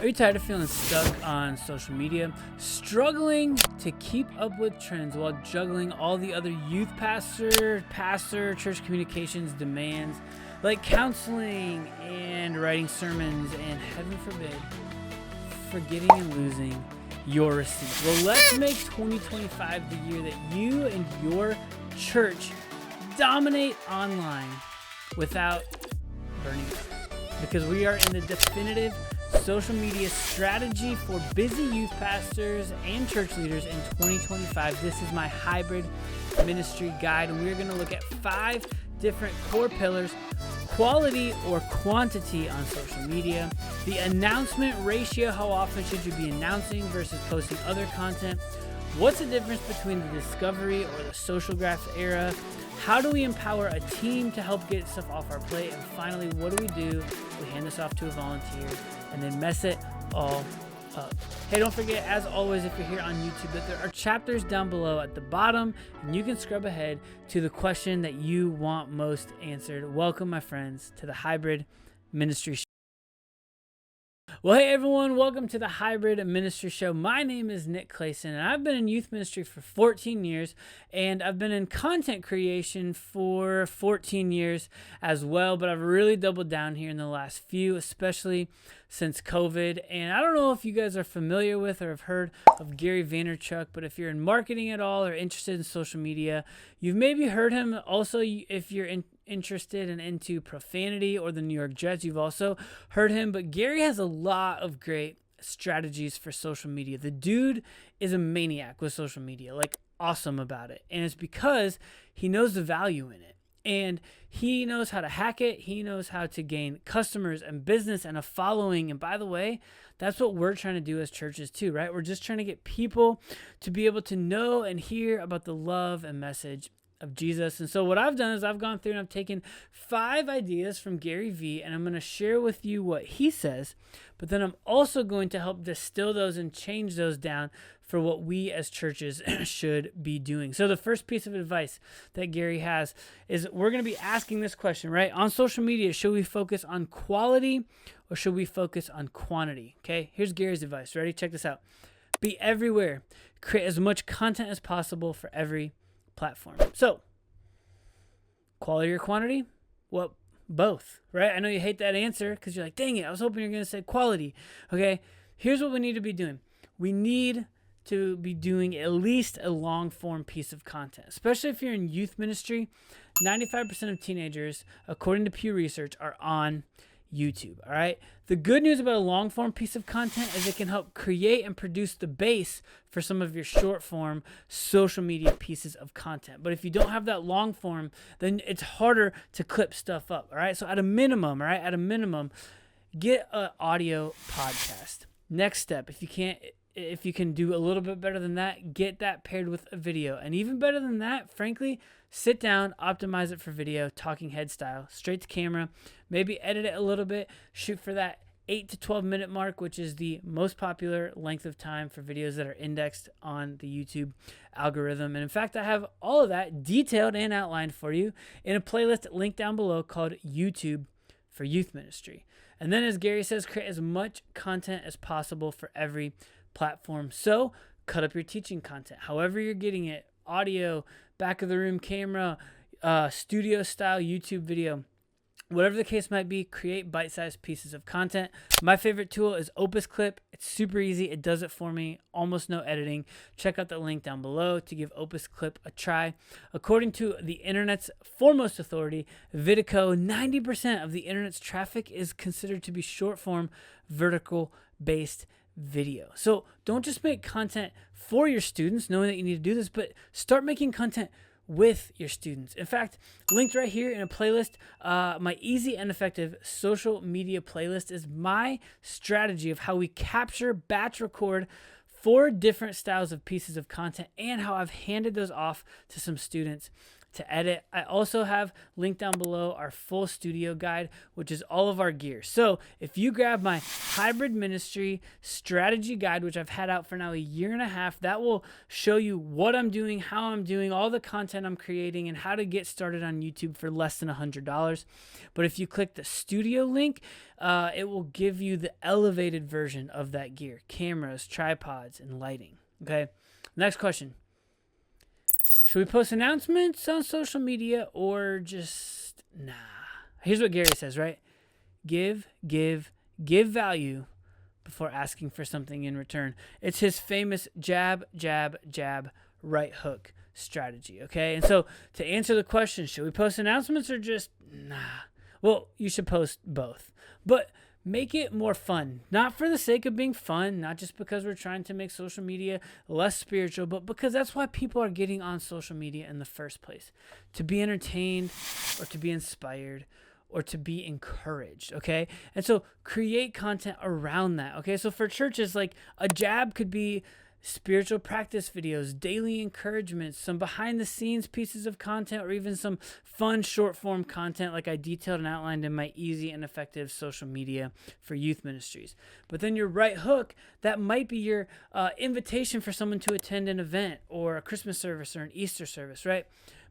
Are you tired of feeling stuck on social media, struggling to keep up with trends while juggling all the other youth pastor, church communications demands like counseling and writing sermons and, heaven forbid, forgetting and losing your receipts? Well, let's make 2025 the year that you and your church dominate online without burning out, because we are in the definitive social media strategy for busy youth pastors and church leaders in 2025. This is my hybrid ministry guide, and we're going to look at 5 different core pillars: quality or quantity on social media, the announcement ratio, how often should you be announcing versus posting other content, what's the difference between the discovery or the social graphs era, how do we empower a team to help get stuff off our plate, and finally, what do? We hand this off to a volunteer and then mess it all up. Hey, don't forget, as always, if you're here on YouTube, that there are chapters down below at the bottom, and you can scrub ahead to the question that you want most answered. Welcome, my friends, to the Hybrid Ministry Show. Well, hey everyone, welcome to the Hybrid Ministry Show. My name is Nick Clason, and I've been in youth ministry for 14 years, and I've been in content creation for 14 years as well, but I've really doubled down here in the last few, especially since COVID. And I don't know if you guys are familiar with or have heard of Gary Vaynerchuk, but if you're in marketing at all or interested in social media, you've maybe heard him. Also, if you're interested and into profanity or the New York Jets, you've also heard him. But Gary has a lot of great strategies for social media. The dude is a maniac with social media, like awesome about it. And it's because he knows the value in it. And he knows how to hack it. He knows how to gain customers and business and a following. And by the way, that's what we're trying to do as churches too, right? We're just trying to get people to be able to know and hear about the love and message of Jesus. And so what I've done is I've gone through and I've taken 5 ideas from Gary V, and I'm going to share with you what he says, but then I'm also going to help distill those and change those down for what we as churches should be doing. So the first piece of advice that Gary has is we're going to be asking this question, right? On social media, should we focus on quality or should we focus on quantity? Okay, here's Gary's advice. Ready? Check this out. Be everywhere. Create as much content as possible for every platform. So, quality or quantity? Well, both, right? I know you hate that answer because you're like, dang it, I was hoping you're going to say quality. Okay, here's what we need to be doing. We need to be doing at least a long form piece of content, especially if you're in youth ministry. 95% of teenagers, according to Pew Research, are on YouTube. All right. The good news about a long form piece of content is it can help create and produce the base for some of your short form social media pieces of content. But if you don't have that long form, then it's harder to clip stuff up. All right. So at a minimum, get an audio podcast. Next step, if you can do a little bit better than that, get that paired with a video. And even better than that, frankly, sit down, optimize it for video, talking head style, straight to camera, maybe edit it a little bit, shoot for that 8 to 12 minute mark, which is the most popular length of time for videos that are indexed on the YouTube algorithm. And in fact, I have all of that detailed and outlined for you in a playlist linked down below called YouTube for Youth Ministry. And then, as Gary says, create as much content as possible for every platform. So cut up your teaching content, however you're getting it, audio, back of the room camera, studio style YouTube video, whatever the case might be, create bite-sized pieces of content. My favorite tool is Opus Clip. It's super easy. It does it for me. Almost no editing. Check out the link down below to give Opus Clip a try. According to the internet's foremost authority, VIDIQ, 90% of the internet's traffic is considered to be short-form, vertical-based video. So don't just make content for your students, knowing that you need to do this, but start making content with your students. In fact, linked right here in a playlist, my easy and effective social media playlist is my strategy of how we capture, batch record 4 different styles of pieces of content and how I've handed those off to some students to edit. I also have linked down below our full studio guide, which is all of our gear. So if you grab my hybrid ministry strategy guide, which I've had out for now a year and a half, that will show you what I'm doing, how I'm doing, all the content I'm creating, and how to get started on YouTube for less than $100. But if you click the studio link, it will give you the elevated version of that gear, cameras, tripods, and lighting. Okay, next question. Should we post announcements on social media or just nah? Here's what Gary says, right? Give value before asking for something in return. It's his famous jab, jab, jab, right hook strategy, okay? And so to answer the question, should we post announcements or just nah? Well, you should post both, but make it more fun, not for the sake of being fun, not just because we're trying to make social media less spiritual, but because that's why people are getting on social media in the first place, to be entertained or to be inspired or to be encouraged, okay? And so create content around that, okay? So for churches, like a jab could be spiritual practice videos, daily encouragements, some behind the scenes pieces of content, or even some fun short form content like I detailed and outlined in my easy and effective social media for youth ministries. But then your right hook, that might be your invitation for someone to attend an event or a Christmas service or an Easter service, right?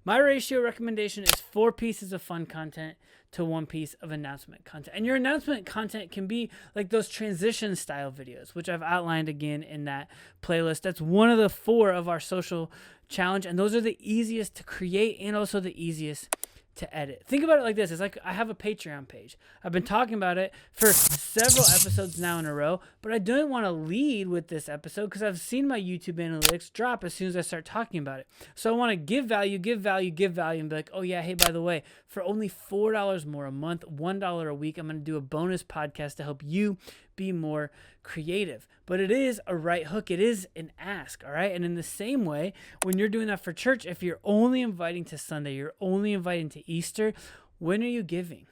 My ratio recommendation is 4 pieces of fun content to 1 piece of announcement content. And your announcement content can be like those transition style videos, which I've outlined again in that playlist. That's one of the 4 of our social challenge. And those are the easiest to create and also the easiest to edit. Think about it like this. It's like I have a Patreon page. I've been talking about it for several episodes now in a row, but I don't want to lead with this episode because I've seen my YouTube analytics drop as soon as I start talking about it. So I want to give value, and be like, oh yeah, hey, by the way, for only $4 more a month, $1 a week, I'm going to do a bonus podcast to help you be more creative. But it is a right hook. It is an ask, all right? And in the same way, when you're doing that for church, if you're only inviting to Sunday, you're only inviting to Easter, when are you giving?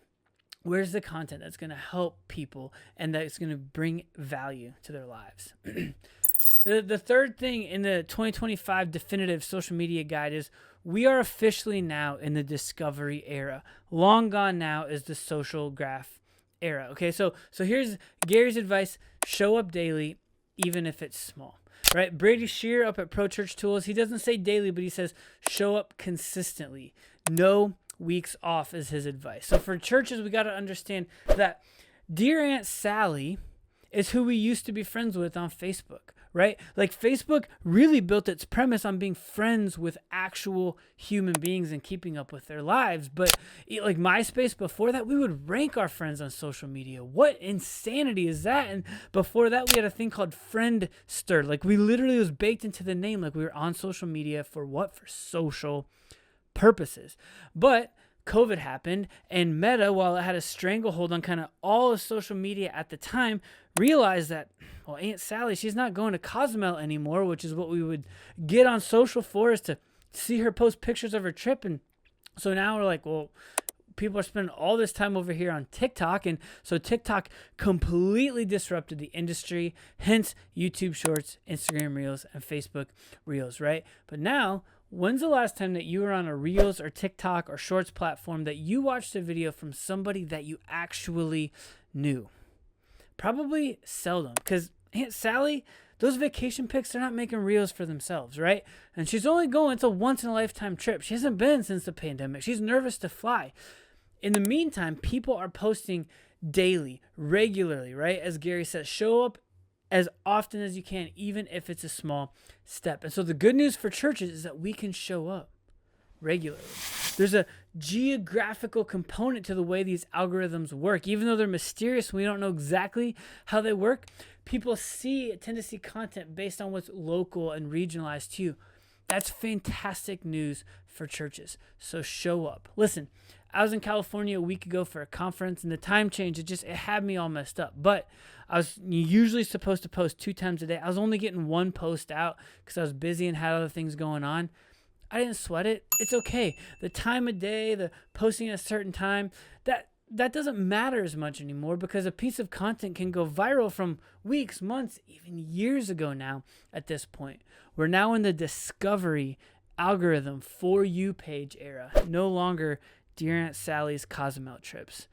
Where's the content that's going to help people and that's going to bring value to their lives? The third thing in the 2025 definitive social media guide is we are officially now in the discovery era. Long gone now is the social graph era. Okay, so here's Gary's advice: show up daily, even if it's small. Right? Brady Shear up at Pro Church Tools, he doesn't say daily, but he says show up consistently. No weeks off is his advice. So for churches, we got to understand that Dear Aunt Sally is who we used to be friends with on Facebook, right? Like Facebook really built its premise on being friends with actual human beings and keeping up with their lives. But like MySpace before that, we would rank our friends on social media. What insanity is that? And before that, we had a thing called Friendster. Like we literally was baked into the name. Like we were on social media for what? For social purposes. But COVID happened, and Meta, while it had a stranglehold on kind of all of social media at the time, realized that, well, Aunt Sally, she's not going to Cozumel anymore, which is what we would get on social for, is to see her post pictures of her trip. And so now we're like, well, people are spending all this time over here on TikTok. And so TikTok completely disrupted the industry, hence YouTube Shorts, Instagram Reels, and Facebook Reels, right? But now, when's the last time that you were on a Reels or TikTok or Shorts platform that you watched a video from somebody that you actually knew? Probably seldom, because Aunt Sally, those vacation pics, they're not making Reels for themselves, right? And she's only going, it's a once-in-a-lifetime trip. She hasn't been since the pandemic. She's nervous to fly. In the meantime, people are posting daily, regularly, right? As Gary says, show up as often as you can, even if it's a small step. And so the good news for churches is that we can show up regularly. There's a geographical component to the way these algorithms work. Even though they're mysterious, we don't know exactly how they work. People tend to see content based on what's local and regionalized to you. That's fantastic news for churches. So show up. Listen, I was in California a week ago for a conference, and the time change, it had me all messed up. But I was usually supposed to post 2 times a day. I was only getting 1 post out because I was busy and had other things going on. I didn't sweat it. It's okay. The time of day, the posting at a certain time, that doesn't matter as much anymore, because a piece of content can go viral from weeks, months, even years ago now at this point. We're now in the discovery algorithm for you page era. No longer Dear Aunt Sally's Cozumel trips.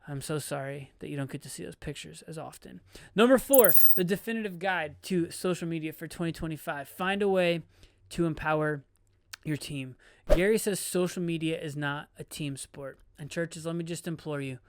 I'm so sorry that you don't get to see those pictures as often. Number 4, the definitive guide to social media for 2025. Find a way to empower your team. Gary says social media is not a team sport. And churches, let me just implore you,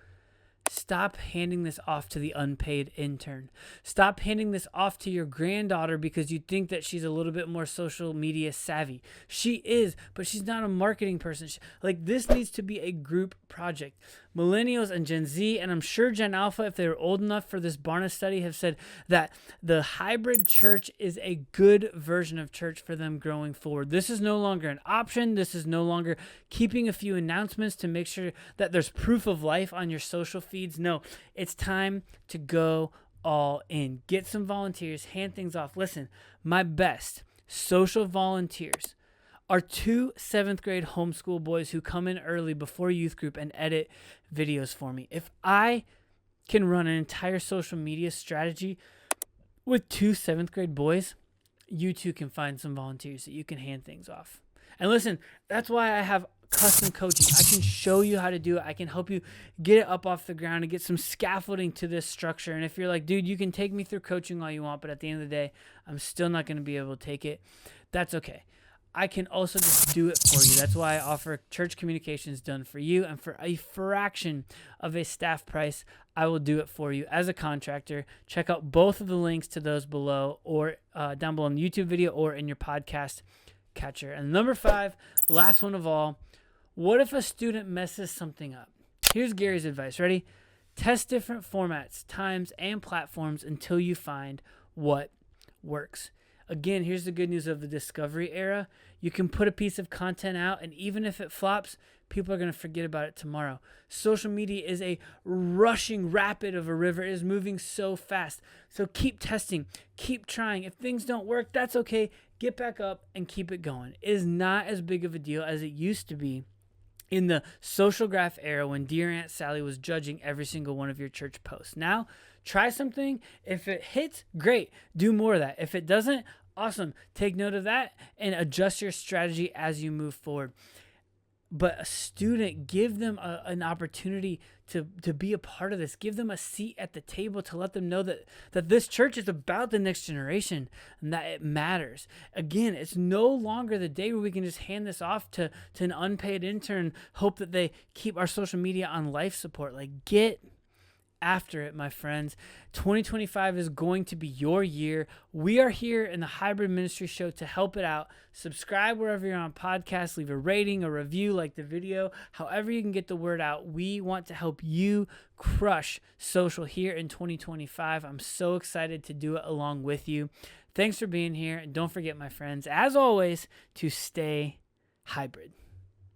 stop handing this off to the unpaid intern. Stop handing this off to your granddaughter because you think that she's a little bit more social media savvy. She is, but she's not a marketing person. This needs to be a group project. Millennials and Gen Z, and I'm sure Gen Alpha, if they're old enough for this Barna study, have said that the hybrid church is a good version of church for them growing forward. This is no longer an option. This is no longer keeping a few announcements to make sure that there's proof of life on your social feeds. No, it's time to go all in. Get some volunteers, hand things off. Listen, my best social volunteers are 2 7th grade homeschool boys who come in early before youth group and edit videos for me. If I can run an entire social media strategy with 2 7th grade boys, you too can find some volunteers that you can hand things off. And listen, that's why I have custom coaching. I can show you how to do it. I can help you get it up off the ground and get some scaffolding to this structure. And if you're like, dude, you can take me through coaching all you want, but at the end of the day, I'm still not going to be able to take it, that's okay. I can also just do it for you. That's why I offer church communications done for you. And for a fraction of a staff price, I will do it for you as a contractor. Check out both of the links to those below or down below in the YouTube video or in your podcast catcher. And number 5, last one of all, what if a student messes something up? Here's Gary's advice. Ready? Test different formats, times, and platforms until you find what works. Again, here's the good news of the discovery era. You can put a piece of content out, and even if it flops, people are going to forget about it tomorrow. Social media is a rushing rapid of a river. It is moving so fast. So keep testing, keep trying. If things don't work, that's okay. Get back up and keep it going. It is not as big of a deal as it used to be in the social graph era when Dear Aunt Sally was judging every single one of your church posts. Now, try something. If it hits, great. Do more of that. If it doesn't, awesome. Take note of that and adjust your strategy as you move forward. But a student, give them an opportunity to be a part of this. Give them a seat at the table to let them know that this church is about the next generation and that it matters. Again, it's no longer the day where we can just hand this off to an unpaid intern, hope that they keep our social media on life support. Get after it, my friends. 2025 is going to be your year. We are here in the Hybrid Ministry Show to help it out. Subscribe wherever you're on podcasts. Leave a rating, a review, like the video. However you can get the word out. We want to help you crush social here in 2025. I'm so excited to do it along with you. Thanks for being here. And don't forget, my friends, as always, to stay hybrid.